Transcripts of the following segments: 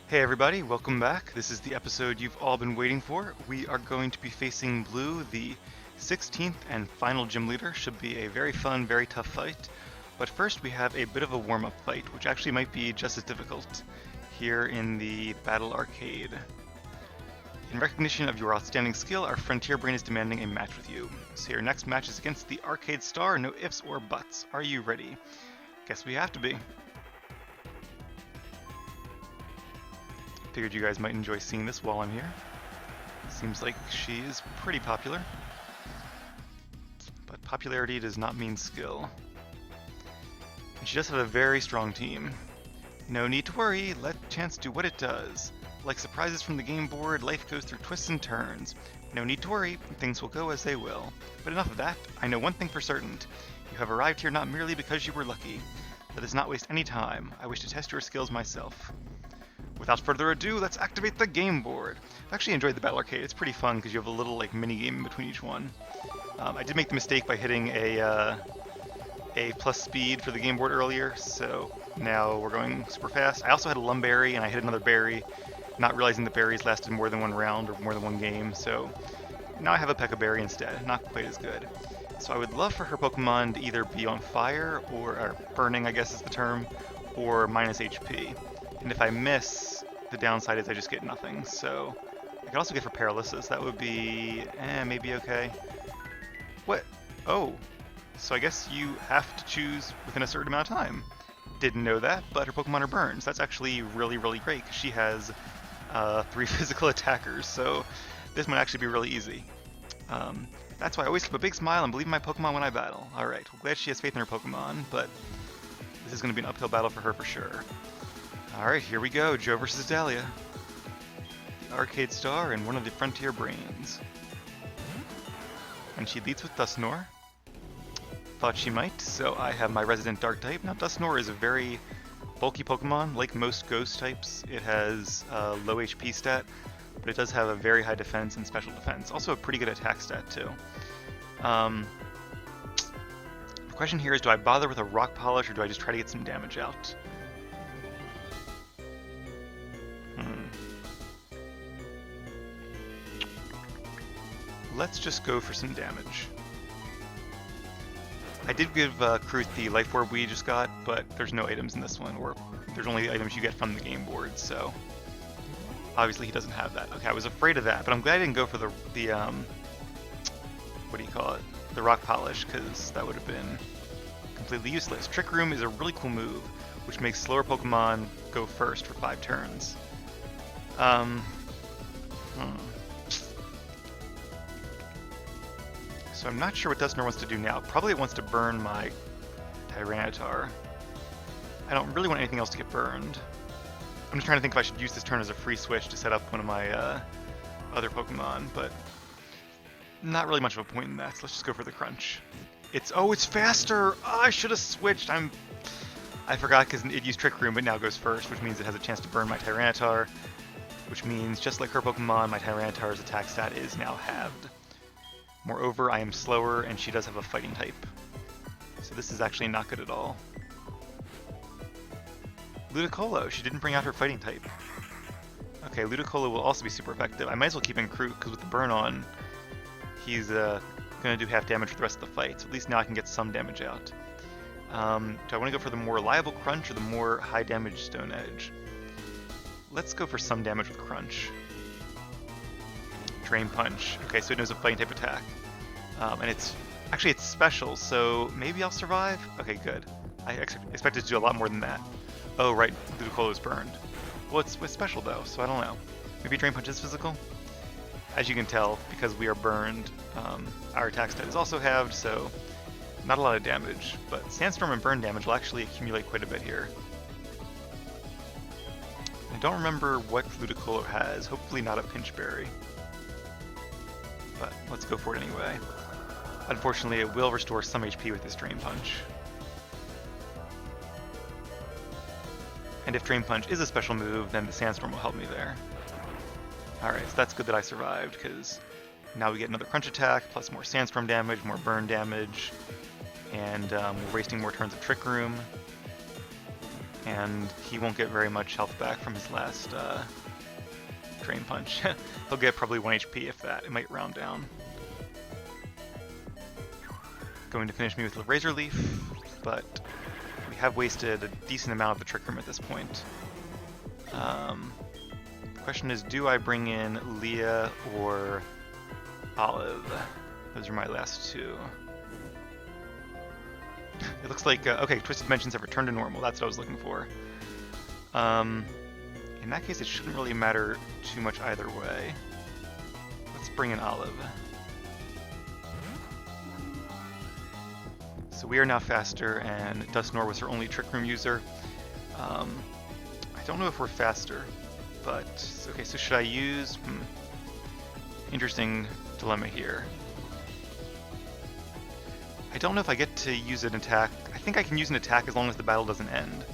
Hey everybody, welcome back. This is the episode you've all been waiting for. We are going to be facing Blue, the 16th and final gym leader. Should be a very fun, very tough fight. But first we have a bit of a warm-up fight, which actually might be just as difficult, here in the Battle Arcade. In recognition of your outstanding skill, our Frontier Brain is demanding a match with you. So your next match is against the Arcade Star, no ifs or buts. Are you ready? Guess we have to be. Figured you guys might enjoy seeing this while I'm here. Seems like she is pretty popular. But popularity does not mean skill. And she does have a very strong team. No need to worry, let chance do what it does. Like surprises from the game board, life goes through twists and turns. No need to worry, things will go as they will. But enough of that, I know one thing for certain. You have arrived here not merely because you were lucky. Let us not waste any time. I wish to test your skills myself. Without further ado, let's activate the game board. I've actually enjoyed the Battle Arcade. It's pretty fun because you have a little mini game in between each one. I did make the mistake by hitting a plus speed for the game board earlier, so now we're going super fast. I also had a Lumberry and I hit another berry, not realizing the berries lasted more than one round or more than one game, so now I have a Pekka Berry instead. Not quite as good. So I would love for her Pokemon to either be on fire, or burning I guess is the term, or minus HP. And if I miss, the downside is I just get nothing, so I could also get for paralysis. That would be, maybe okay. What? Oh, so I guess you have to choose within a certain amount of time. Didn't know that, but her Pokemon are burns. That's actually really, really great, because she has 3 physical attackers, so this might actually be really easy. That's why I always keep a big smile and believe in my Pokemon when I battle. Alright, well, glad she has faith in her Pokemon, but this is going to be an uphill battle for her for sure. Alright, here we go, Joe versus Dahlia. The Arcade Star and one of the Frontier Brains. And she leads with Dusknoir. Thought she might, so I have my resident Dark type. Now Dusknoir is a very bulky Pokemon, like most Ghost types. It has a low HP stat, but it does have a very high defense and special defense. Also a pretty good attack stat too. The question here is, do I bother with a Rock Polish or do I just try to get some damage out? Let's just go for some damage. I did give Kruth the Life Orb we just got, but there's no items in this one, or there's only items you get from the game board, so obviously he doesn't have that. Okay, I was afraid of that, but I'm glad I didn't go for the what do you call it? The Rock Polish, because that would have been completely useless. Trick Room is a really cool move, which makes slower Pokemon go first for 5 turns. So I'm not sure what Dusknoir wants to do now. Probably it wants to burn my Tyranitar. I don't really want anything else to get burned. I'm just trying to think if I should use this turn as a free switch to set up one of my other Pokemon, but not really much of a point in that, so let's just go for the Crunch. It's faster! Oh, I should have switched! I forgot because it used Trick Room, but now goes first, which means it has a chance to burn my Tyranitar, which means, just like her Pokemon, my Tyranitar's attack stat is now halved. Moreover, I am slower, and she does have a fighting type. So this is actually not good at all. Ludicolo, she didn't bring out her fighting type. Okay, Ludicolo will also be super effective. I might as well keep in Kroot, because with the burn on, he's going to do half damage for the rest of the fight, so at least now I can get some damage out. Do I want to go for the more reliable Crunch or the more high damage Stone Edge? Let's go for some damage with Crunch. Drain Punch. Okay, so it knows a fighting type attack. And it's special, so maybe I'll survive? Okay, good. I expected to do a lot more than that. Oh, right, Ludicolo is burned. Well, it's special though, so I don't know. Maybe Drain Punch is physical? As you can tell, because we are burned, our attack stat is also halved, so not a lot of damage. But Sandstorm and burn damage will actually accumulate quite a bit here. I don't remember what Ludicolo has, hopefully not a Pinch Berry. But let's go for it anyway. Unfortunately, it will restore some HP with this Drain Punch. And if Drain Punch is a special move, then the Sandstorm will help me there. Alright, so that's good that I survived, because now we get another Crunch attack, plus more Sandstorm damage, more burn damage, and we're wasting more turns of Trick Room. and he won't get very much health back from his last Drain Punch. He'll get probably 1 HP if that. It might round down. Going to finish me with a Razor Leaf, but we have wasted a decent amount of the Trick Room at this point. The question is, do I bring in Leah or Olive? Those are my last two. It looks like, okay, Twisted Dimensions have returned to normal. That's what I was looking for. In that case, it shouldn't really matter too much either way. Let's bring in Olive. So we are now faster, and Dusknor was her only Trick Room user. I don't know if we're faster, but okay, so should I use... Interesting dilemma here. I don't know if I get to use an attack. I think I can use an attack as long as the battle doesn't end.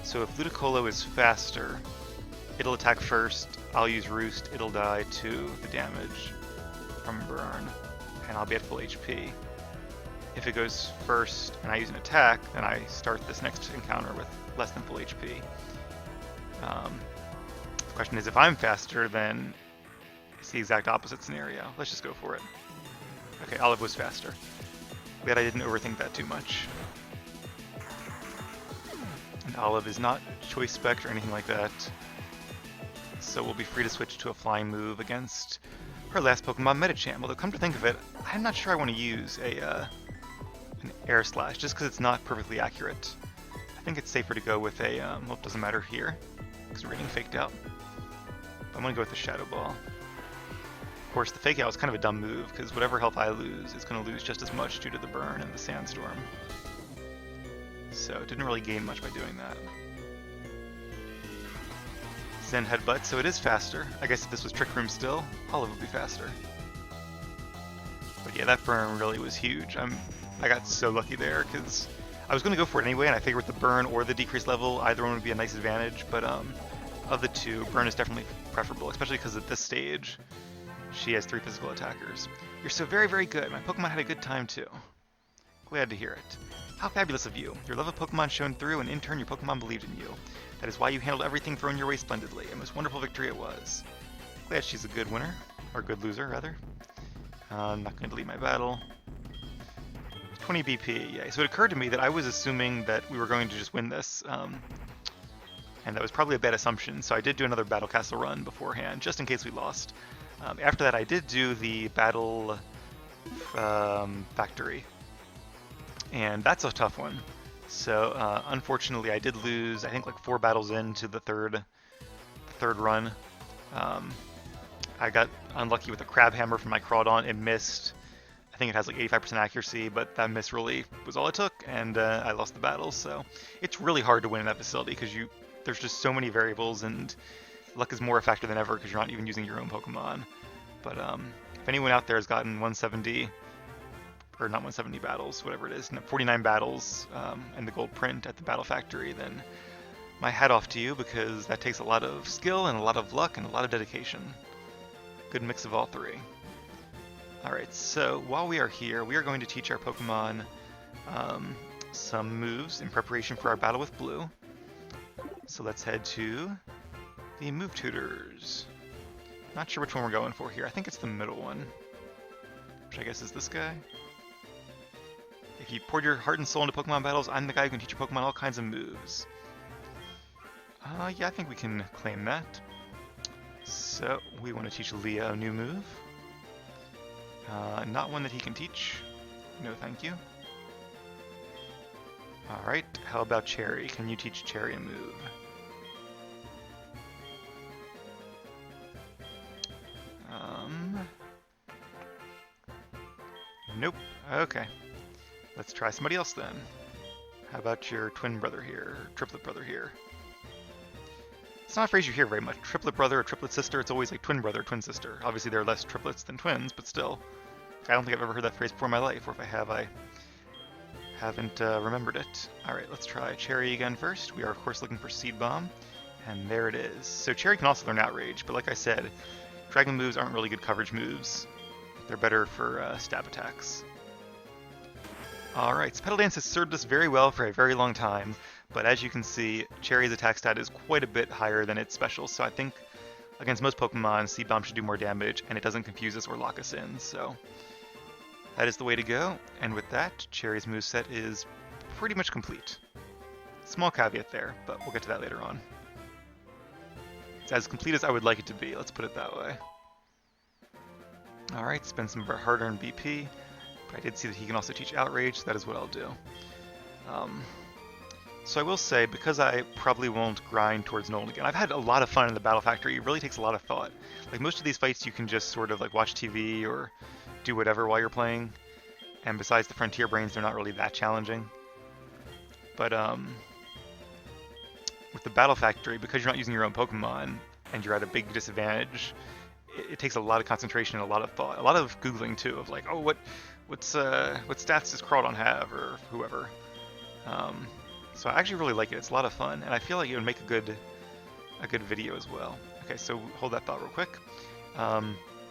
So if Ludicolo is faster, it'll attack first, I'll use Roost, it'll die to the damage from Burn, and I'll be at full HP. If it goes first and I use an attack, then I start this next encounter with less than full HP. The question is, if I'm faster, then it's the exact opposite scenario. Let's just go for it. Okay, Olive was faster. Glad I didn't overthink that too much. And Olive is not Choice Spec or anything like that, so we'll be free to switch to a flying move against her last Pokemon Medicham. Although, come to think of it, I'm not sure I want to use an Air Slash, just because it's not perfectly accurate. I think it's safer to go with a, well, it doesn't matter here, because we're getting faked out. But I'm going to go with the Shadow Ball. Of course, the Fake Out is kind of a dumb move, because whatever health I lose is going to lose just as much due to the burn and the Sandstorm. So it didn't really gain much by doing that. Zen Headbutt, so it is faster. I guess if this was Trick Room still, Olive would be faster. But yeah, that burn really was huge. I got so lucky there, because I was going to go for it anyway, and I figured with the burn or the decreased level, either one would be a nice advantage, but of the two, burn is definitely preferable, especially because at this stage, she has 3 physical attackers. You're so very, very good. My Pokemon had a good time too. Glad to hear it. How fabulous of you. Your love of Pokemon shone through, and in turn your Pokemon believed in you. That is why you handled everything thrown your way splendidly. A most wonderful victory it was. Glad she's a good winner. Or good loser, rather. I'm not going to delete my battle. 20 BP, yeah. So it occurred to me that I was assuming that we were going to just win this. And that was probably a bad assumption, so I did do another Battle Castle run beforehand, just in case we lost. After that, I did do the Battle Factory, and that's a tough one. So unfortunately, I did lose. I think like 4 battles into the third run. I got unlucky with a Crab Hammer from my Crawdon. It missed. I think it has like 85% accuracy, but that miss really was all it took, and I lost the battle. So it's really hard to win in that facility because there's just so many variables, and luck is more a factor than ever because you're not even using your own Pokemon. But if anyone out there has gotten 170, or not 170 battles, whatever it is, 49 battles and the gold print at the Battle Factory, then my hat off to you, because that takes a lot of skill and a lot of luck and a lot of dedication. Good mix of all three. Alright, so while we are here, we are going to teach our Pokemon some moves in preparation for our battle with Blue. So let's head to the Move Tutors. Not sure which one we're going for here. I think it's the middle one, which I guess is this guy. If you poured your heart and soul into Pokemon battles, I'm the guy who can teach your Pokemon all kinds of moves. Yeah, I think we can claim that. So we want to teach Leah a new move. Not one that he can teach. No, thank you. Alright, how about Cherry? Can you teach Cherry a move? Nope. Okay. Let's try somebody else then. How about your twin brother here, or triplet brother here? It's not a phrase you hear very much. Triplet brother or triplet sister, it's always like twin brother, twin sister. Obviously there are less triplets than twins, but still. I don't think I've ever heard that phrase before in my life, or if I have, I haven't remembered it. Alright, let's try Cherry again first. We are of course looking for Seed Bomb, and there it is. So Cherry can also learn Outrage, but like I said, Dragon moves aren't really good coverage moves. They're better for stab attacks. Alright, so Petal Dance has served us very well for a very long time, But as you can see, Cherry's attack stat is quite a bit higher than its special, so I think against most Pokemon, Seed Bomb should do more damage, and it doesn't confuse us or lock us in, so that is the way to go. And with that, Cherry's moveset is pretty much complete. Small caveat there, but we'll get to that later on. It's as complete as I would like it to be, let's put it that way. Alright, spend some of our hard-earned BP, but I did see that he can also teach Outrage, so that is what I'll do. So I will say, because I probably won't grind towards Nolan again, I've had a lot of fun in the Battle Factory. It really takes a lot of thought. Like, most of these fights you can just sort of like watch TV or do whatever while you're playing, and besides the Frontier Brains, they're not really that challenging. But with the Battle Factory, because you're not using your own Pokemon, and you're at a big disadvantage, it takes a lot of concentration and a lot of thought. A lot of Googling, too, of like, oh, what stats does Crawdon have, or whoever. So I actually really like it. It's a lot of fun, and I feel like it would make a good video as well. Okay, so hold that thought real quick.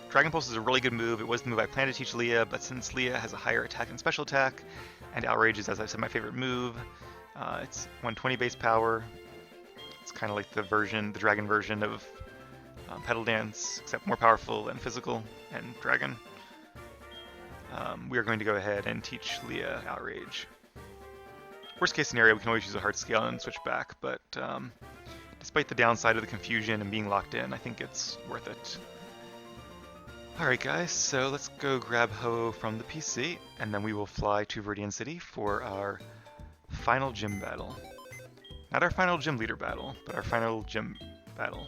Dragon Pulse is a really good move. It was the move I planned to teach Leah, but since Leah has a higher attack and special attack, and Outrage is, as I said, my favorite move, it's 120 base power. It's kind of like the dragon version of Petal Dance, except more powerful and physical and dragon. We are going to go ahead and teach Leah Outrage. Worst case scenario, we can always use a Heart Scale and switch back, but despite the downside of the confusion and being locked in, I think it's worth it. Alright guys, so let's go grab Ho from the PC, and then we will fly to Viridian City for our final gym battle. Not our final gym leader battle, but our final gym battle.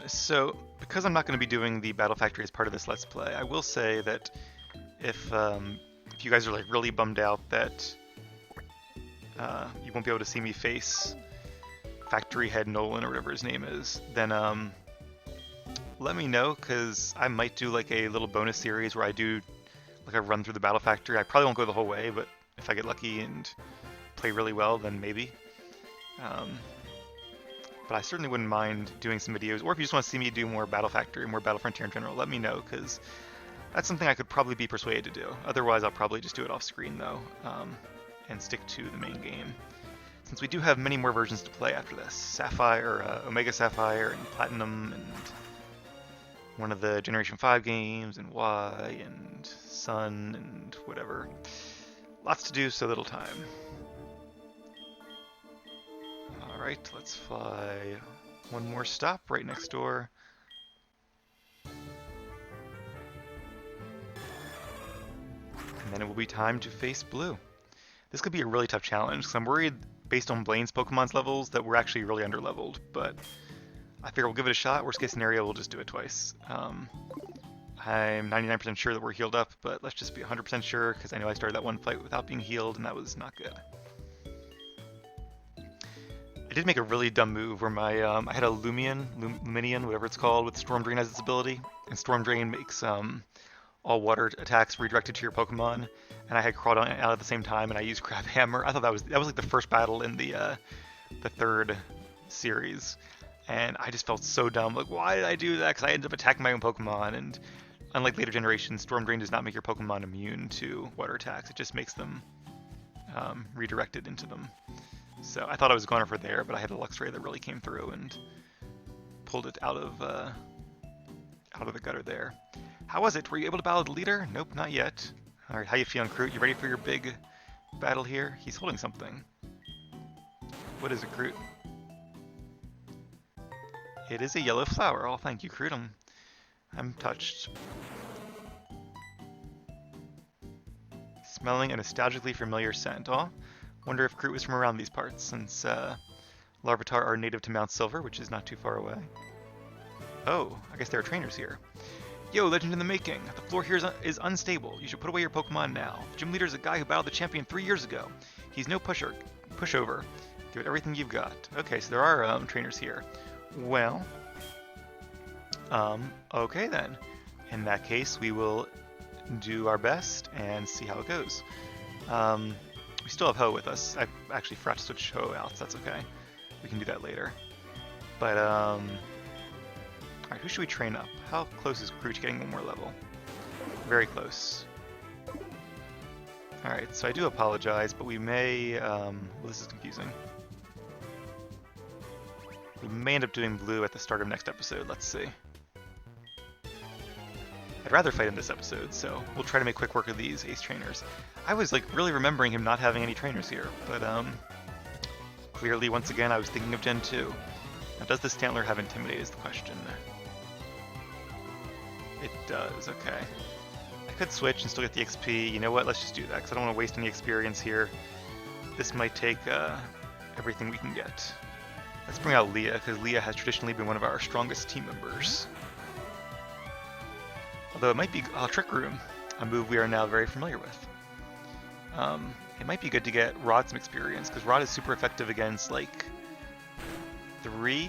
So, because I'm not going to be doing the Battle Factory as part of this Let's Play, I will say that if you guys are like really bummed out that you won't be able to see me face Factory Head Nolan or whatever his name is, then let me know, because I might do like a little bonus series where I do like a run through the Battle Factory. I probably won't go the whole way, but if I get lucky and play really well, then maybe. But I certainly wouldn't mind doing some videos, or if you just want to see me do more Battle Factory, more Battle Frontier in general, let me know, because that's something I could probably be persuaded to do. Otherwise, I'll probably just do it off screen though, and stick to the main game. Since we do have many more versions to play after this. Sapphire, Omega Sapphire, and Platinum, and one of the Generation 5 games, and Y, and Sun, and whatever. Lots to do, so little time. Alright, let's fly one more stop right next door. And then it will be time to face Blue. This could be a really tough challenge, because I'm worried, based on Blaine's Pokemon's levels, that we're actually really underleveled, but I figure we'll give it a shot. Worst case scenario, we'll just do it twice. I'm 99% sure that we're healed up, but let's just be 100% sure, because I know I started that one fight without being healed, and that was not good. I did make a really dumb move where my I had a Luminian, whatever it's called, with Storm Drain as its ability, and Storm Drain makes all water attacks redirected to your Pokemon, and I had Crawdon out at the same time, and I used Crab Hammer. I thought that was like the first battle in the third series, and I just felt so dumb. Like, why did I do that? Because I ended up attacking my own Pokemon, and unlike later generations, Storm Drain does not make your Pokemon immune to water attacks. It just makes them redirected into them. So I thought I was going for there, but I had a Luxray that really came through and pulled it out of the gutter there. How was it? Were you able to battle the leader? Nope, not yet. Alright, how you feeling, Kroot? You ready for your big battle here? He's holding something. What is it, Kroot? It is a yellow flower. Oh, thank you, Kroot. I'm touched. Smelling a nostalgically familiar scent. Oh, wonder if Kroot was from around these parts, since Larvitar are native to Mount Silver, which is not too far away. Oh, I guess there are trainers here. Yo, legend in the making. The floor here is unstable. You should put away your Pokemon now. The gym leader is a guy who battled the champion 3 years ago. He's no pushover. Give it everything you've got. Okay, so there are trainers here. Well, okay then. In that case, we will do our best and see how it goes. We still have Ho with us. I actually forgot to switch Ho out, so that's okay. We can do that later. But, alright, who should we train up? How close is Kroot to getting one more level? Very close. Alright, so I do apologize, but we may... well, this is confusing. We may end up doing blue at the start of next episode, let's see. I'd rather fight him this episode, so we'll try to make quick work of these ace trainers. I was like really remembering him not having any trainers here, but clearly once again I was thinking of Gen 2. Now does this Stantler have Intimidate is the question. It does, okay. I could switch and still get the XP. You know what, let's just do that, because I don't want to waste any experience here. This might take everything we can get. Let's bring out Leah, because Leah has traditionally been one of our strongest team members. Although it might be Trick Room, a move we are now very familiar with. It might be good to get Rod some experience, because Rod is super effective against, like, 3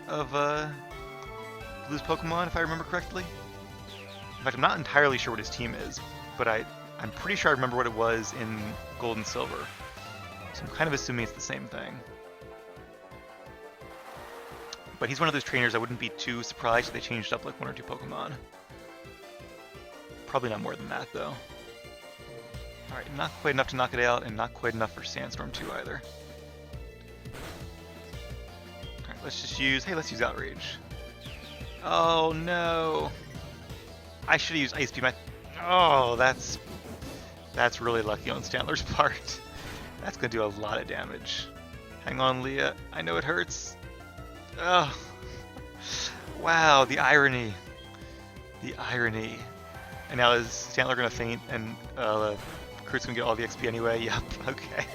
of Blue's Pokemon, if I remember correctly. In fact, I'm not entirely sure what his team is, but I'm pretty sure I remember what it was in Gold and Silver. So I'm kind of assuming it's the same thing. But he's one of those trainers I wouldn't be too surprised if they changed up like 1 or 2 Pokemon. Probably not more than that, though. Alright, not quite enough to knock it out, and not quite enough for Sandstorm 2 either. Alright, let's just use... Hey, let's use Outrage. Oh, no! I should have used Ice Beam. Oh, that's really lucky on Stantler's part. That's going to do a lot of damage. Hang on, Leah. I know it hurts. Oh. Wow, the irony. The irony. And now is Stantler going to faint and Kroot's going to get all the XP anyway? Yep, okay.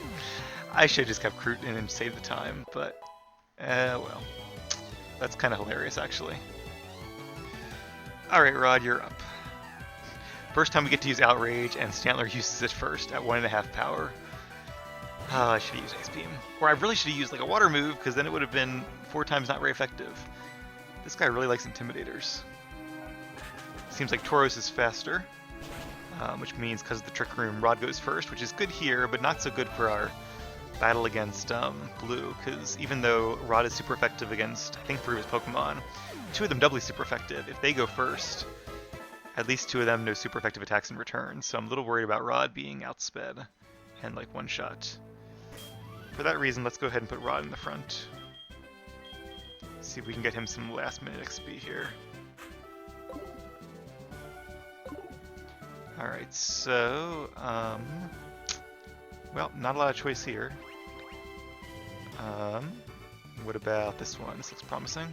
I should have just kept Kroot in and saved the time, but well. That's kind of hilarious, actually. Alright, Rod, you're up. First time we get to use Outrage, and Stantler uses it first at 1.5 power. Oh, I should have used Ice Beam. Or I really should have used like a water move, because then it would have been 4 times not very effective. This guy really likes Intimidators. Seems like Tauros is faster, which means because of the Trick Room, Rod goes first, which is good here, but not so good for our battle against Blue, because even though Rod is super effective against, I think, 3 of his Pokemon, 2 of them doubly super effective. If they go first, at least 2 of them know super effective attacks in return, so I'm a little worried about Rod being outsped and like one-shot. For that reason, let's go ahead and put Rod in the front. See if we can get him some last-minute XP here. Alright, so, well, not a lot of choice here. What about this one? This looks promising.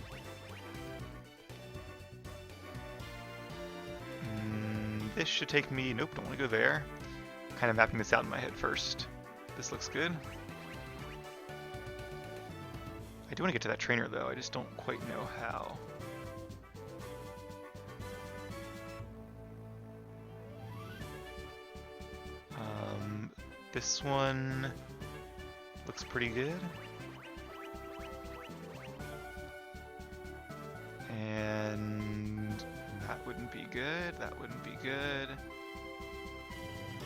This should take me... Nope, don't want to go there. Kind of mapping this out in my head first. This looks good. I do want to get to that trainer, though. I just don't quite know how. This one looks pretty good. And that wouldn't be good. That wouldn't be good.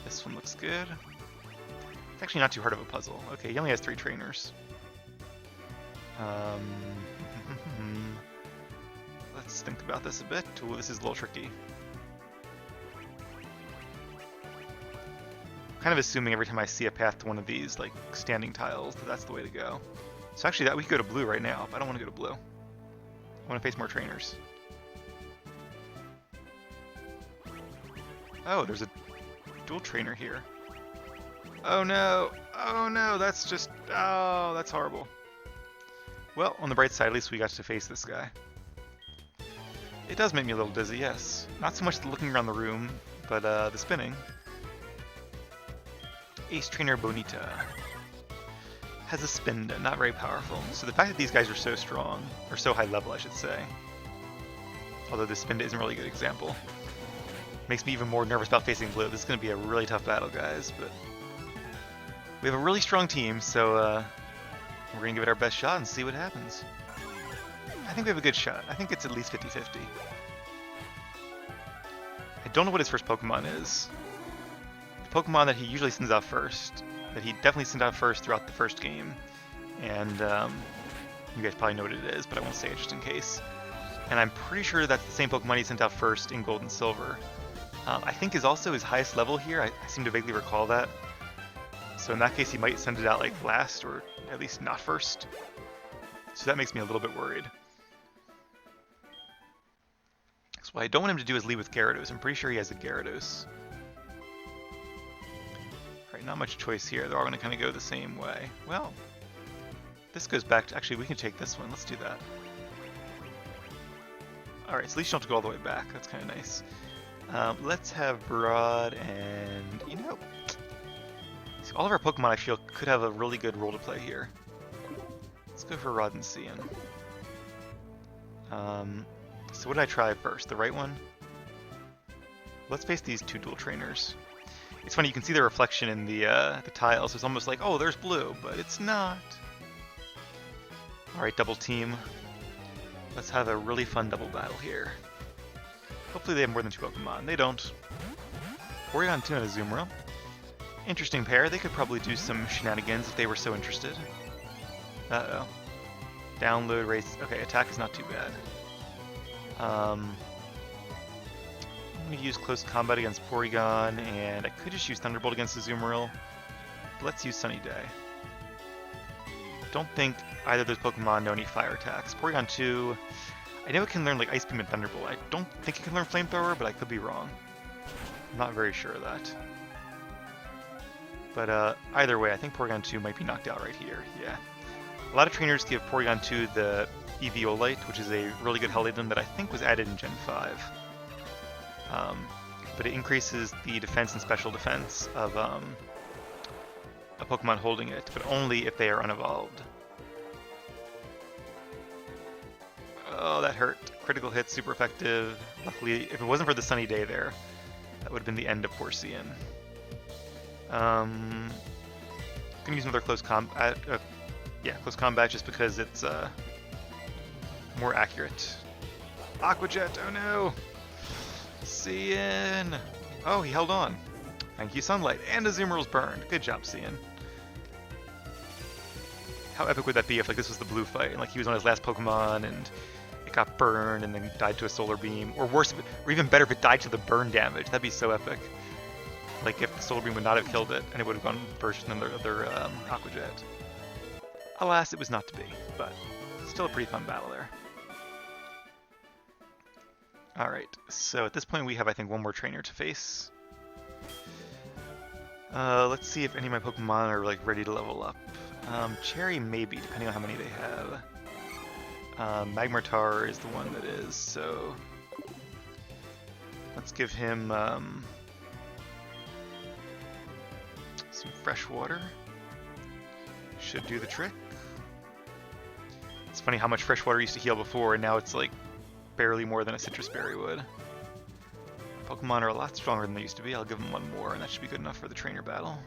This one looks good. It's actually not too hard of a puzzle. Okay, he only has 3 trainers. Let's think about this a bit. Ooh, this is a little tricky. Kind of assuming every time I see a path to one of these like standing tiles that that's the way to go. So actually that we could go to blue right now, but I don't want to go to blue. I want to face more trainers. Oh, there's a dual trainer here. Oh no! Oh no, that's just... Oh, that's horrible. Well, on the bright side, at least we got to face this guy. It does make me a little dizzy, yes. Not so much the looking around the room, but the spinning. Ace Trainer Bonita has a spin, not very powerful. So the fact that these guys are so strong, or so high level I should say, although this spin isn't really a good example, makes me even more nervous about facing blue. This is going to be a really tough battle, guys, but we have a really strong team, so we're going to give it our best shot and see what happens. I think we have a good shot. I think it's at least 50-50. I don't know what his first Pokemon is. Pokemon that he usually sends out first, that he definitely sent out first throughout the first game, and you guys probably know what it is, but I won't say it just in case. And I'm pretty sure that's the same Pokemon he sent out first in Gold and Silver. I think is also his highest level here. I seem to vaguely recall that. So in that case, he might send it out like last, or at least not first. So that makes me a little bit worried. So what I don't want him to do is lead with Gyarados. I'm pretty sure he has a Gyarados. Alright, not much choice here. They're all going to kind of go the same way. Well, this goes back to... Actually, we can take this one. Let's do that. Alright, so at least you don't have to go all the way back. That's kind of nice. Let's have Broad and... You know... So all of our Pokemon, I feel, could have a really good role to play here. Let's go for Rod and Cian. So what did I try first? The right one? Let's face these two dual trainers. It's funny, you can see the reflection in the tiles. It's almost like, oh, there's blue, but it's not. Alright, double team. Let's have a really fun double battle here. Hopefully they have more than 2 Pokemon. They don't. Porygon 2 and a Azumarill. Interesting pair. They could probably do some shenanigans if they were so interested. Uh-oh. Download race. Okay, attack is not too bad. I'm going to use close combat against Porygon, and I could just use Thunderbolt against Azumarill. Let's use Sunny Day. Don't think either of those Pokemon know any fire attacks. Porygon 2, I know it can learn like Ice Beam and Thunderbolt. I don't think it can learn Flamethrower, but I could be wrong. I'm not very sure of that. But either way, I think Porygon 2 might be knocked out right here. Yeah. A lot of trainers give Porygon 2 the Eviolite, which is a really good Hell item that I think was added in Gen 5. But it increases the defense and special defense of a Pokemon holding it, but only if they are unevolved. Oh, that hurt. Critical hit, super effective. Luckily, if it wasn't for the Sunny Day there, that would have been the end of poor Cian. I'm gonna use another close combat. Yeah, close combat just because it's more accurate. Aqua Jet, oh no! Cian! Oh, he held on. Thank you, Sunlight. And Azumarill's burned. Good job, Cian. How epic would that be if like this was the blue fight and like he was on his last Pokemon and it got burned and then died to a solar beam? Or worse, or even better, if it died to the burn damage. That'd be so epic. Like if the solar beam would not have killed it and it would have gone versus another Aqua Jet. Alas, it was not to be, but still a pretty fun battle there. Alright, so at this point we have, I think, one more trainer to face. Let's see if any of my Pokemon are like ready to level up. Cherry maybe, depending on how many they have. Magmortar is the one that is, so let's give him some fresh water. Should do the trick. It's funny how much fresh water used to heal before, and now it's like barely more than a citrus berry would. Pokemon are a lot stronger than they used to be. I'll give them one more, and that should be good enough for the trainer battle.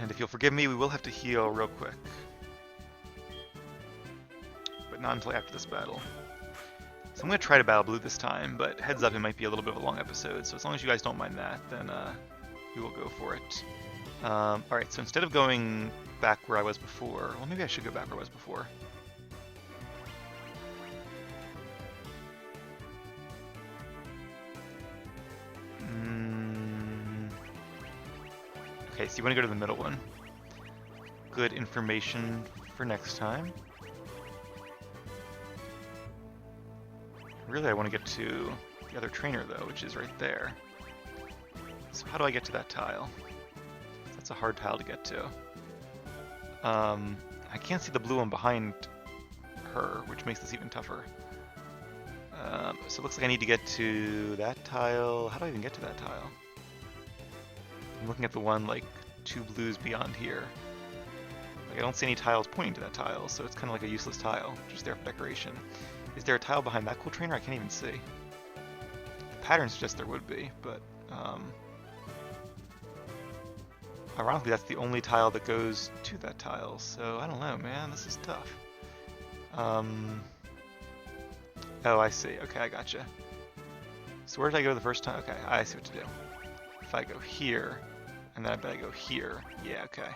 And if you'll forgive me, we will have to heal real quick. But not until after this battle. So I'm going to try to battle blue this time, but heads up, it might be a little bit of a long episode, so as long as you guys don't mind that, then we will go for it. Alright, so instead of going back where I was before, well, maybe I should go back where I was before. Okay, so you want to go to the middle one. Good information for next time. Really, I want to get to the other trainer, though, which is right there. So how do I get to that tile? That's a hard tile to get to. I can't see the blue one behind her, which makes this even tougher. So it looks like I need to get to that tile. How do I even get to that tile? I'm looking at the one, like, 2 blues beyond here. Like, I don't see any tiles pointing to that tile, so it's kind of like a useless tile, just there for decoration. Is there a tile behind that cool trainer? I can't even see. The pattern suggests there would be, but, ironically, that's the only tile that goes to that tile, so I don't know, man, this is tough. Oh, I see. Okay, I gotcha. So where did I go the first time? Okay, I see what to do. If I go here, and then I bet I go here. Yeah, okay.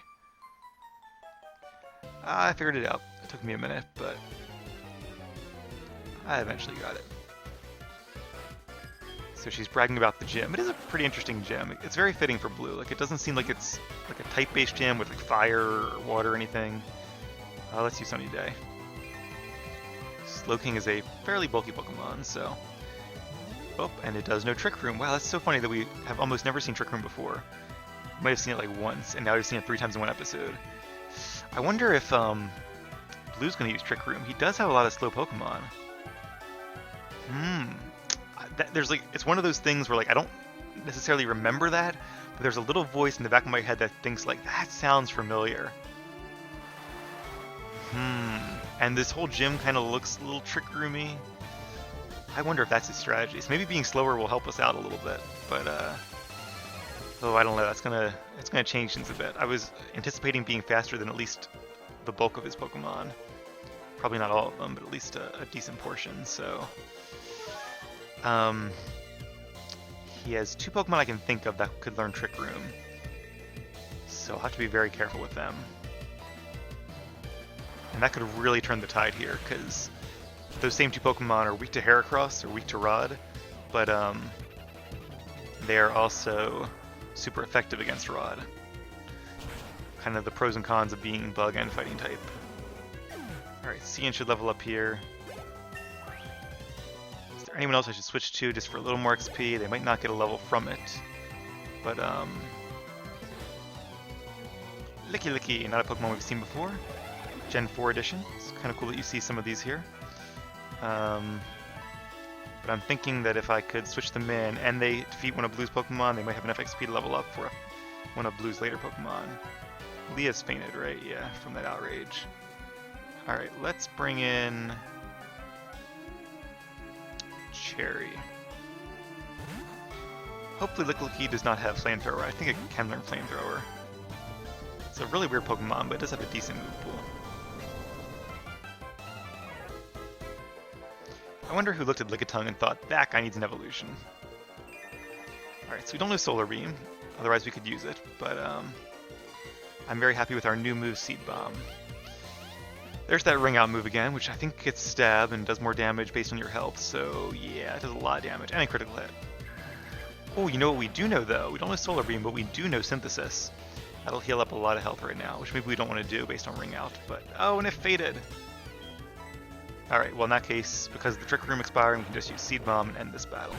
I figured it out. It took me a minute, but I eventually got it. So she's bragging about the gym. It is a pretty interesting gym. It's very fitting for blue. Like, it doesn't seem like it's like a type-based gym with like fire or water or anything. Let's use Sunny Day. Slowking is a fairly bulky Pokemon, so... Oh, and it does no Trick Room. Wow, that's so funny that we have almost never seen Trick Room before. We might have seen it like once, and now we've seen it 3 times in one episode. I wonder if Blue's going to use Trick Room. He does have a lot of slow Pokemon. There's like, it's one of those things where like I don't necessarily remember that, but there's a little voice in the back of my head that thinks like, that sounds familiar. And this whole gym kind of looks a little Trick Roomy. I wonder if that's his strategy. So maybe being slower will help us out a little bit, but oh, I don't know. It's gonna change things a bit. I was anticipating being faster than at least the bulk of his Pokemon. Probably not all of them, but at least a decent portion. So, he has 2 Pokemon I can think of that could learn Trick Room. So I'll have to be very careful with them. And that could really turn the tide here, because those same 2 Pokemon are weak to Heracross or weak to Rod, but they are also super effective against Rod. Kind of the pros and cons of being bug and fighting type. Alright, Cian should level up here. Is there anyone else I should switch to just for a little more XP? They might not get a level from it. But, Licky, not a Pokemon we've seen before. Gen 4 edition. It's kind of cool that you see some of these here. But I'm thinking that if I could switch them in and they defeat one of Blue's Pokemon, they might have enough XP to level up for one of Blue's later Pokemon. Leah's fainted, right? Yeah, from that outrage. Alright, let's bring in Cherry. Hopefully Licky does not have Flamethrower. I think it can learn Flamethrower. It's a really weird Pokemon, but it does have a decent move pool. I wonder who looked at Lickitung and thought, that guy needs an evolution. Alright, so we don't know Solar Beam, otherwise we could use it, but I'm very happy with our new move, Seed Bomb. There's that Ring Out move again, which I think gets Stab and does more damage based on your health, so yeah, it does a lot of damage, and a critical hit. Oh, you know what we do know though? We don't know Solar Beam, but we do know Synthesis. That'll heal up a lot of health right now, which maybe we don't want to do based on Ring Out, but oh, and it faded! Alright, well in that case, because of the Trick Room expiring, we can just use Seed Bomb and end this battle.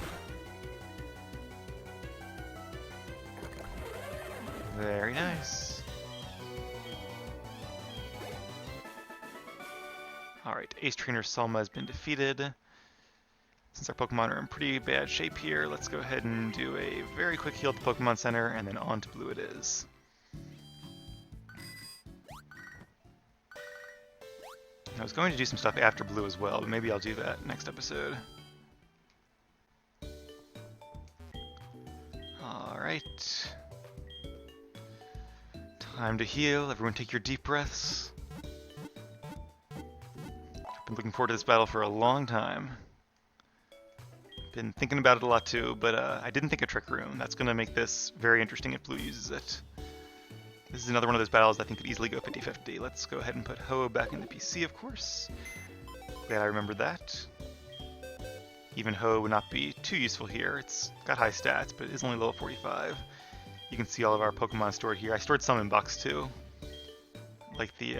Very nice. Alright, Ace Trainer Selma has been defeated. Since our Pokemon are in pretty bad shape here, let's go ahead and do a very quick heal at the Pokemon Center, and then on to Blue it is. I was going to do some stuff after Blue as well, but maybe I'll do that next episode. Alright. Time to heal. Everyone take your deep breaths. I've been looking forward to this battle for a long time. Been thinking about it a lot too, but I didn't think of Trick Room. That's going to make this very interesting if Blue uses it. This is another one of those battles I think could easily go 50-50. Let's go ahead and put Ho back in the PC, of course. Glad I remembered that. Even Ho would not be too useful here. It's got high stats, but it is only level 45. You can see all of our Pokemon stored here. I stored some in Box 2. Like the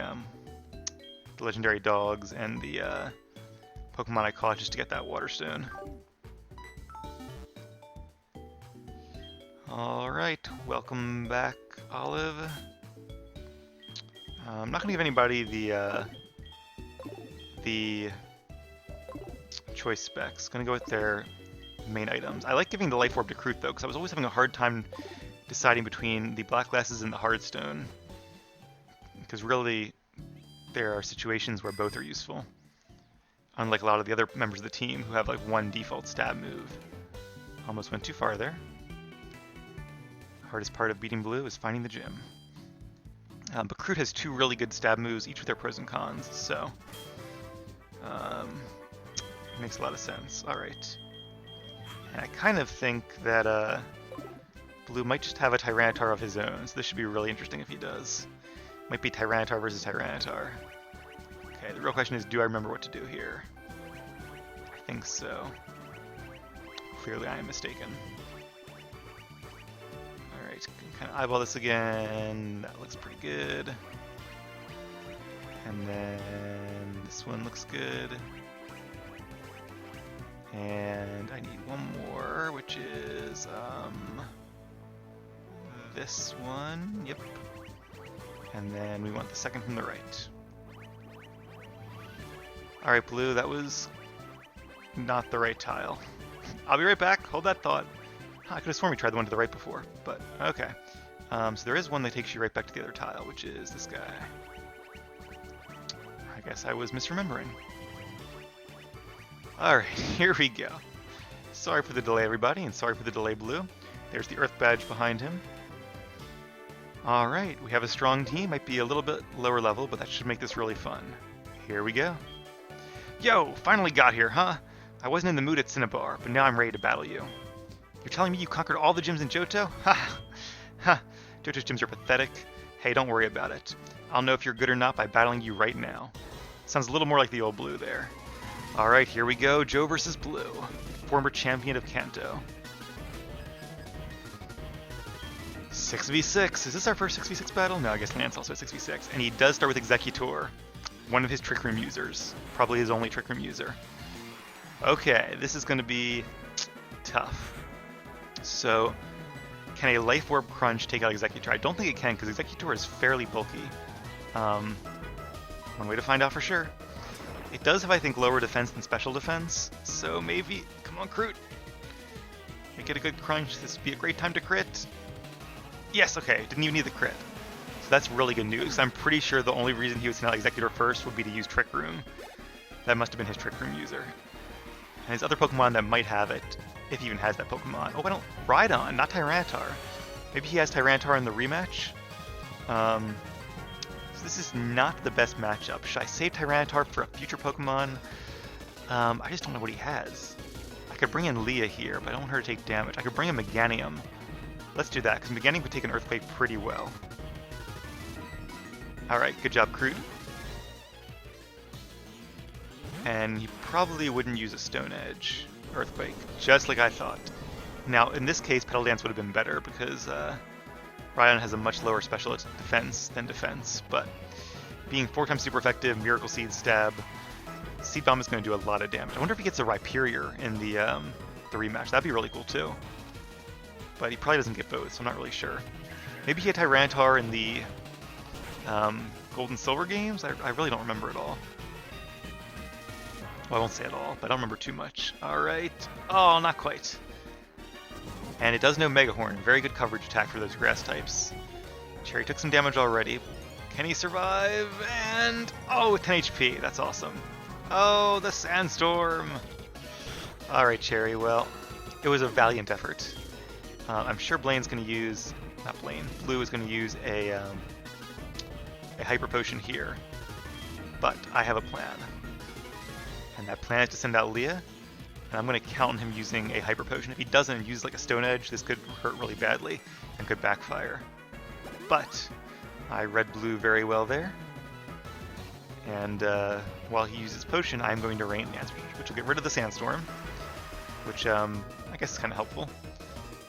legendary dogs and the Pokemon I caught just to get that Water Stone. Alright, welcome back, Olive. I'm not going to give anybody the choice specs. Going to go with their main items. I like giving the Life Orb to Kroot though, because I was always having a hard time deciding between the Black Glasses and the Hardstone. Because really, there are situations where both are useful. Unlike a lot of the other members of the team who have like one default stab move. Almost went too far there. Hardest part of beating Blue is finding the gym. But Kroot has 2 really good stab moves, each with their pros and cons, so it makes a lot of sense. Alright. And I kind of think that Blue might just have a Tyranitar of his own, so this should be really interesting if he does. Might be Tyranitar versus Tyranitar. Okay, the real question is, do I remember what to do here? I think so. clearly I am mistaken. Alright, kind of eyeball this again. That looks pretty good. And then this one looks good. And I need one more, which is this one. Yep. And then we want the second from the right. Alright, blue, that was not the right tile. I'll be right back. Hold that thought. I could have sworn we tried the one to the right before, but okay. So there is one that takes you right back to the other tile, which is this guy. I guess I was misremembering. Alright, here we go. Sorry for the delay, everybody, and sorry for the delay, blue. There's the Earth badge behind him. Alright, we have a strong team. Might be a little bit lower level, but that should make this really fun. Here we go. Yo, finally got here, huh? I wasn't in the mood at Cinnabar, but now I'm ready to battle you. You're telling me you conquered all the gyms in Johto? Ha! Ha! Johto's gyms are pathetic. Hey, don't worry about it. I'll know if you're good or not by battling you right now. Sounds a little more like the old blue there. Alright, here we go. Joe versus Blue, former champion of Kanto. 6v6. Is this our first 6v6 battle? No, I guess Lance also has 6v6. And he does start with Executor, one of his Trick Room users. Probably his only Trick Room user. Okay, this is going to be tough. So, can a Life Orb Crunch take out Executor? I don't think it can, because Executor is fairly bulky. One way to find out for sure. It does have, I think, lower defense than special defense, so maybe... Come on, Crute! Make it a good crunch. This would be a great time to crit. Yes, okay, didn't even need the crit. So that's really good news. I'm pretty sure the only reason he would send out Executor first would be to use Trick Room. That must have been his Trick Room user. And his other Pokemon that might have it, if he even has that Pokemon. Oh, I don't... Rhydon, not Tyranitar. Maybe he has Tyranitar in the rematch? So this is not the best matchup. Should I save Tyranitar for a future Pokemon? I just don't know what he has. I could bring in Leah here, but I don't want her to take damage. I could bring in Meganium. Let's do that, because Meganium would take an Earthquake pretty well. Alright, good job, Crute. And he probably wouldn't use a Stone Edge Earthquake, just like I thought. Now, in this case, Petal Dance would have been better, because Rhydon has a much lower special defense than defense, but being 4 times super effective, Miracle Seed, Stab, Seed Bomb is going to do a lot of damage. I wonder if he gets a Rhyperior in the rematch. That'd be really cool too. But he probably doesn't get both, so I'm not really sure. Maybe he had Tyranitar in the Gold and Silver games? I really don't remember at all. Well, I won't say it all, but I don't remember too much. Alright. Oh, not quite. And it does know Mega Horn. Very good coverage attack for those grass types. Cherry took some damage already. Can he survive? And... oh, with 10 HP. That's awesome. Oh, the Sandstorm! Alright, Cherry. Well, it was a valiant effort. I'm sure Blaine's going to use... not Blaine. Blue is going to use a Hyper Potion here. But I have a plan. And that plan is to send out Leah. And I'm going to count on him using a Hyper Potion. If he doesn't use like a Stone Edge, this could hurt really badly and could backfire. But I read blue very well there. And while he uses Potion, I'm going to Rain Dance, which will get rid of the Sandstorm. Which I guess is kind of helpful.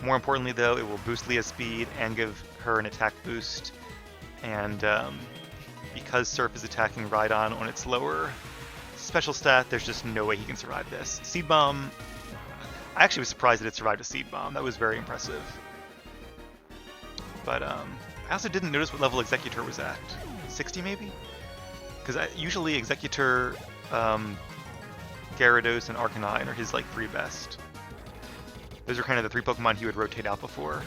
More importantly though, it will boost Leah's speed and give her an attack boost. And because Surf is attacking Rhydon on its lower special stat, there's just no way he can survive this. Seed Bomb, I actually was surprised that it survived a Seed Bomb. That was very impressive. But I also didn't notice what level Executor was at. 60 maybe? Because usually Executor, Gyarados, and Arcanine are his like 3 best. Those are kind of the 3 Pokemon he would rotate out before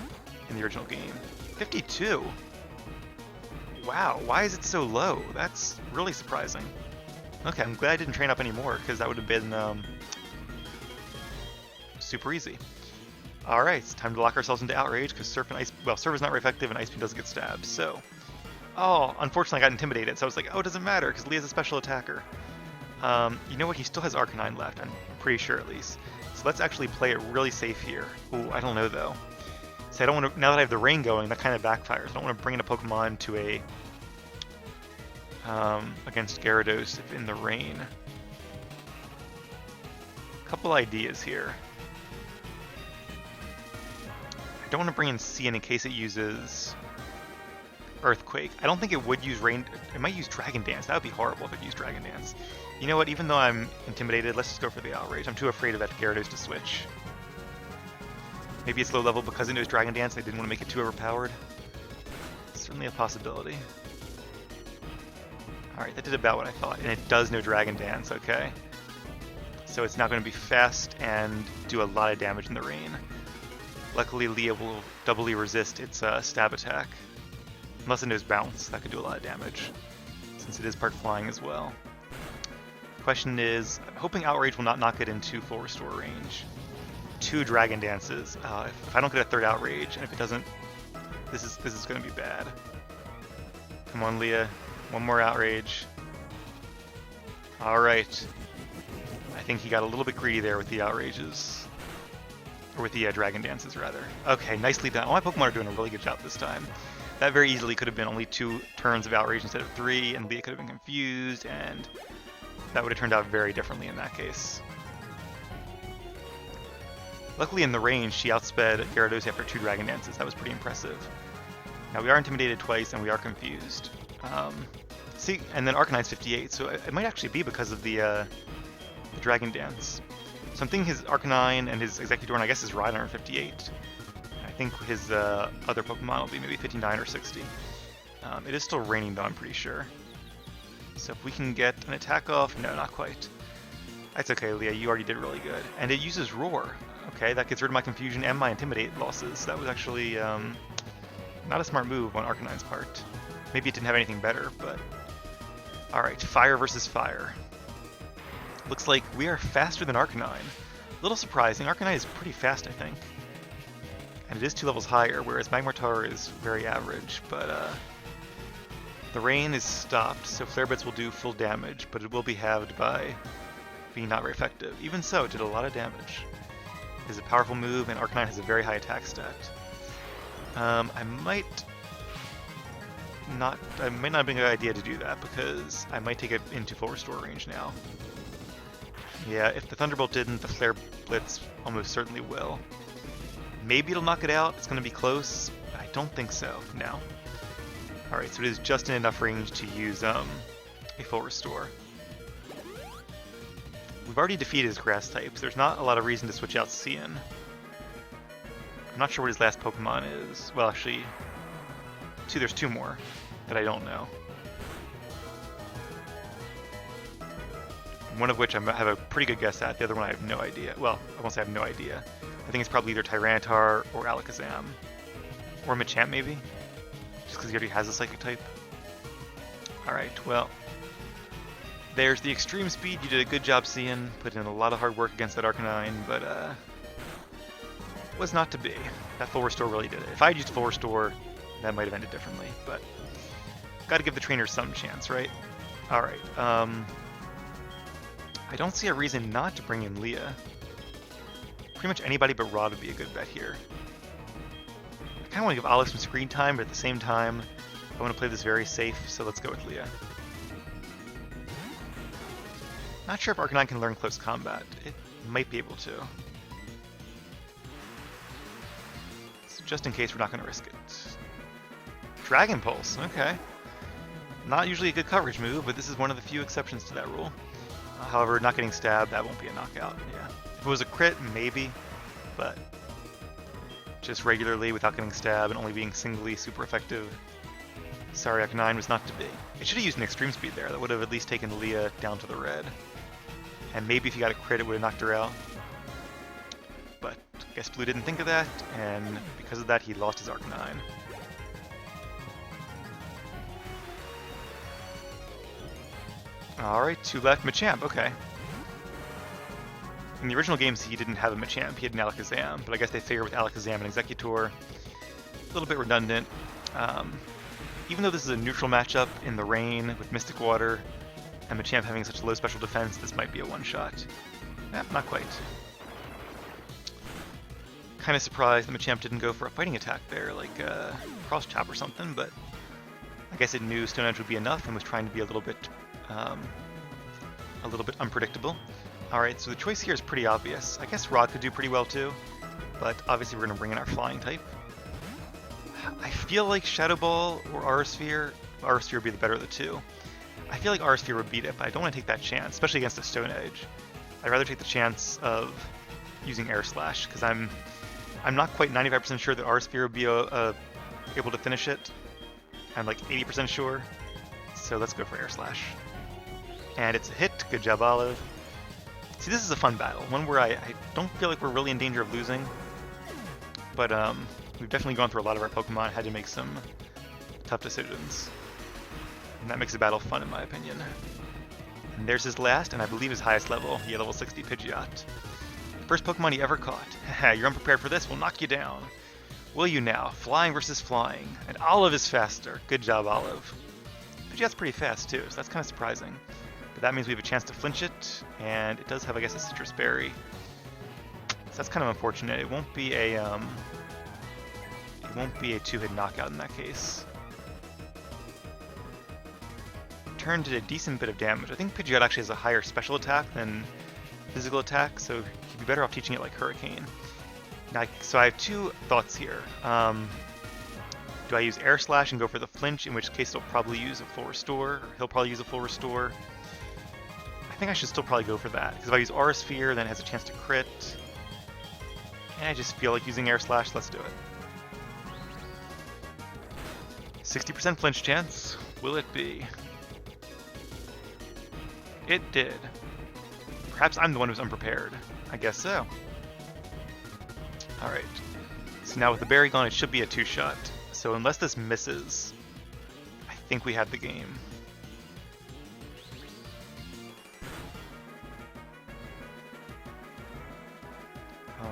in the original game. 52? Wow, why is it so low? That's really surprising. Okay, I'm glad I didn't train up anymore, because that would have been super easy. Alright, it's time to lock ourselves into Outrage, because Surf and Ice... well, Surf is not very effective, and Ice Beam doesn't get stabbed, so... oh, unfortunately I got intimidated, so I was like, oh, it doesn't matter, because Leah's a special attacker. You know what, he still has Arcanine left, I'm pretty sure at least. So let's actually play it really safe here. Ooh, I don't know, though. So I don't want to... now that I have the Rain going, that kind of backfires. I don't want to bring in a Pokemon to a... against Gyarados if in the rain. Couple ideas here. don't want to bring in Cian in case it uses Earthquake. I don't think it would use Rain. It might use Dragon Dance. That would be horrible if it used Dragon Dance. You know what? Even though I'm intimidated, let's just go for the Outrage. I'm too afraid of that Gyarados to switch. Maybe it's low level because it knows Dragon Dance. I didn't want to make it too overpowered. Certainly a possibility. Alright, that did about what I thought. And it does know Dragon Dance, okay. So it's not going to be fast and do a lot of damage in the rain. Luckily, Leah will doubly resist its stab attack. Unless it knows Bounce, that could do a lot of damage, since it is part flying as well. Question is, I'm hoping Outrage will not knock it into full restore range. 2 Dragon Dances. If I don't get a 3rd Outrage, and if it doesn't, this is going to be bad. Come on, Leah. 1 more Outrage. Alright. I think he got a little bit greedy there with the Outrages. Or with the Dragon Dances, rather. Okay, nicely done. All my Pokemon are doing a really good job this time. That very easily could have been only 2 turns of Outrage instead of 3, and Leah could have been confused, and that would have turned out very differently in that case. Luckily in the range, she outsped Gyarados after 2 Dragon Dances. That was pretty impressive. Now we are intimidated twice, and we are confused. See, and then Arcanine's 58, so it might actually be because of the Dragon Dance. So I'm thinking his Arcanine and his Executor, and I guess his Rhydon are 58. I think his other Pokemon will be maybe 59 or 60. It is still raining though, I'm pretty sure. So if we can get an attack off, no, not quite. That's okay, Leah, you already did really good. And it uses Roar. Okay, that gets rid of my confusion and my Intimidate losses. That was actually not a smart move on Arcanine's part. Maybe it didn't have anything better, but... Alright, Fire versus Fire. Looks like we are faster than Arcanine. A little surprising, Arcanine is pretty fast, I think. And it is 2 levels higher, whereas Magmortar is very average, but the rain is stopped, so Flare Blitz will do full damage, but it will be halved by being not very effective. Even so, it did a lot of damage. It is a powerful move, and Arcanine has a very high attack stat. It might not be a good idea to do that, because I might take it into full restore range now. Yeah, if the Thunderbolt didn't, the Flare Blitz almost certainly will. Maybe it'll knock it out, it's going to be close, but I don't think so, no. Alright, so it is just in enough range to use a full restore. We've already defeated his grass types, there's not a lot of reason to switch out Cian. I'm not sure what his last Pokemon is. Well, actually, there's 2 more that I don't know. One of which I have a pretty good guess at, the other one I have no idea. Well, I won't say I have no idea. I think it's probably either Tyranitar or Alakazam. Or Machamp, maybe? Just because he already has a Psychic type. Alright, well. There's the extreme speed. You did a good job, Cian. Put in a lot of hard work against that Arcanine, but was not to be. That full restore really did it. If I had used full restore, that might have ended differently, but gotta give the trainer some chance, right? Alright, I don't see a reason not to bring in Leah. Pretty much anybody but Rod would be a good bet here. I kind of want to give Olive some screen time, but at the same time, I want to play this very safe, so let's go with Leah. Not sure if Arcanine can learn close combat. It might be able to. So just in case, we're not going to risk it. Dragon Pulse, okay. Not usually a good coverage move, but this is one of the few exceptions to that rule. However, not getting stabbed, that won't be a knockout, yeah. If it was a crit, maybe, but just regularly without getting stabbed and only being singly super effective. Sorry, Arcanine was not to be. It should have used an extreme speed there. That would have at least taken Leah down to the red. And maybe if he got a crit, it would have knocked her out. But I guess Blue didn't think of that, and because of that, he lost his Arcanine. Alright, 2 left. Machamp, okay. In the original games, he didn't have a Machamp, he had an Alakazam, but I guess they figured with Alakazam and Executor, a little bit redundant. Even though this is a neutral matchup in the rain with Mystic Water, and Machamp having such low special defense, this might be a one-shot. Not quite. Kind of surprised that Machamp didn't go for a fighting attack there, like Cross Chop or something, but I guess it knew Stone Edge would be enough and was trying to be a little bit unpredictable. Alright, so the choice here is pretty obvious. I guess Rod could do pretty well too, but obviously we're going to bring in our flying type. I feel like Shadow Ball or Aura Sphere would be the better of the two. I feel like Aura Sphere would beat it, but I don't want to take that chance, especially against a Stone Edge. I'd rather take the chance of using Air Slash, because I'm not quite 95% sure that Aura Sphere would be able to finish it. I'm like 80% sure, so let's go for Air Slash. And it's a hit. Good job, Olive. See, this is a fun battle, one where I don't feel like we're really in danger of losing, but we've definitely gone through a lot of our Pokemon, had to make some tough decisions. And that makes the battle fun, in my opinion. And there's his last, and I believe his highest level. Yeah, level 60 Pidgeot. First Pokemon he ever caught. Haha, you're unprepared for this, we'll knock you down. Will you now? Flying versus flying. And Olive is faster. Good job, Olive. Pidgeot's pretty fast, too, so that's kind of surprising. But that means we have a chance to flinch it, and it does have, I guess, a Citrus Berry. So that's kind of unfortunate. It won't be a two-hit knockout in that case. Turn did a decent bit of damage. I think Pidgeot actually has a higher special attack than physical attack, so he'd be better off teaching it like Hurricane. Now, so I have two thoughts here. Do I use Air Slash and go for the flinch, in which case it'll probably use a full restore, or he'll probably use a full restore. I think I should still probably go for that, because if I use Aura Sphere, then it has a chance to crit. And I just feel like using Air Slash, let's do it. 60% flinch chance, will it be? It did. Perhaps I'm the one who's unprepared. I guess so. Alright. So now with the berry gone, it should be a two-shot. So unless this misses, I think we had the game.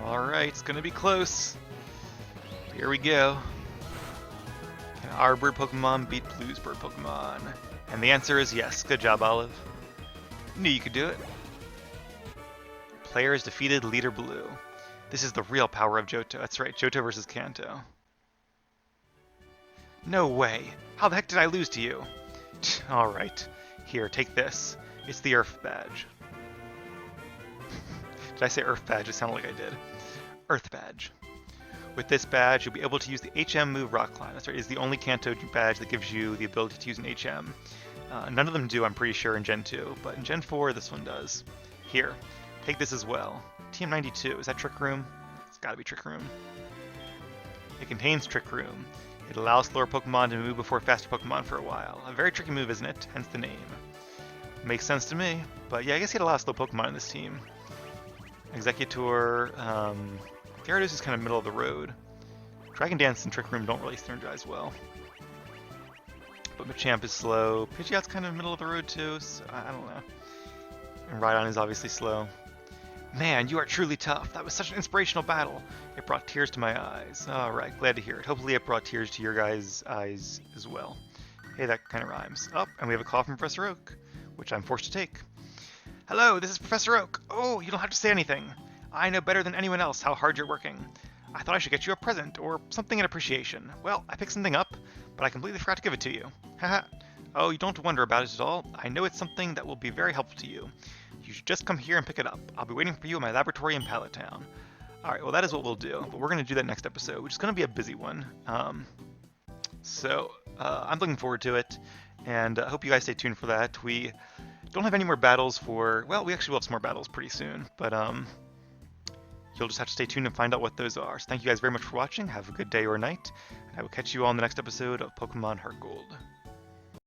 Alright, it's gonna be close. Here we go. Can our bird Pokemon beat Blue's bird Pokemon? And the answer is yes. Good job, Olive. Knew you could do it. Player is defeated, leader Blue. This is the real power of Johto. That's right, Johto versus Kanto. No way. How the heck did I lose to you? Alright. Here, take this. It's the Earth Badge. Did I say Earth Badge? It sounded like I did. Earth Badge. With this badge, you'll be able to use the HM move Rock Climb. That's right, it's the only Kanto badge that gives you the ability to use an HM. None of them do, I'm pretty sure, in Gen 2, but in Gen 4, this one does. Here, take this as well. TM92, is that Trick Room? It's gotta be Trick Room. It contains Trick Room. It allows slower Pokemon to move before faster Pokemon for a while. A very tricky move, isn't it? Hence the name. Makes sense to me, but yeah, I guess he had a lot of slow Pokemon in this team. Executor, Gyarados is kind of middle of the road. Dragon Dance and Trick Room don't really synergize well. But Machamp is slow. Pidgeot's kind of middle of the road too, so I don't know. And Rhydon is obviously slow. Man, you are truly tough. That was such an inspirational battle. It brought tears to my eyes. Alright, glad to hear it. Hopefully it brought tears to your guys' eyes as well. Hey, that kind of rhymes. Oh, and we have a call from Professor Oak, which I'm forced to take. Hello, this is Professor Oak. Oh, you don't have to say anything. I know better than anyone else how hard you're working. I thought I should get you a present, or something in appreciation. Well, I picked something up, but I completely forgot to give it to you. Haha. Oh, you don't wonder about it at all. I know it's something that will be very helpful to you. You should just come here and pick it up. I'll be waiting for you in my laboratory in Pallet Town. Alright, well that is what we'll do, but we're going to do that next episode, which is going to be a busy one. So I'm looking forward to it, and I hope you guys stay tuned for that. We don't have any more battles for... Well, we actually will have some more battles pretty soon, but you'll just have to stay tuned and find out what those are. So thank you guys very much for watching. Have a good day or night, and I will catch you all in the next episode of Pokemon Heartgold.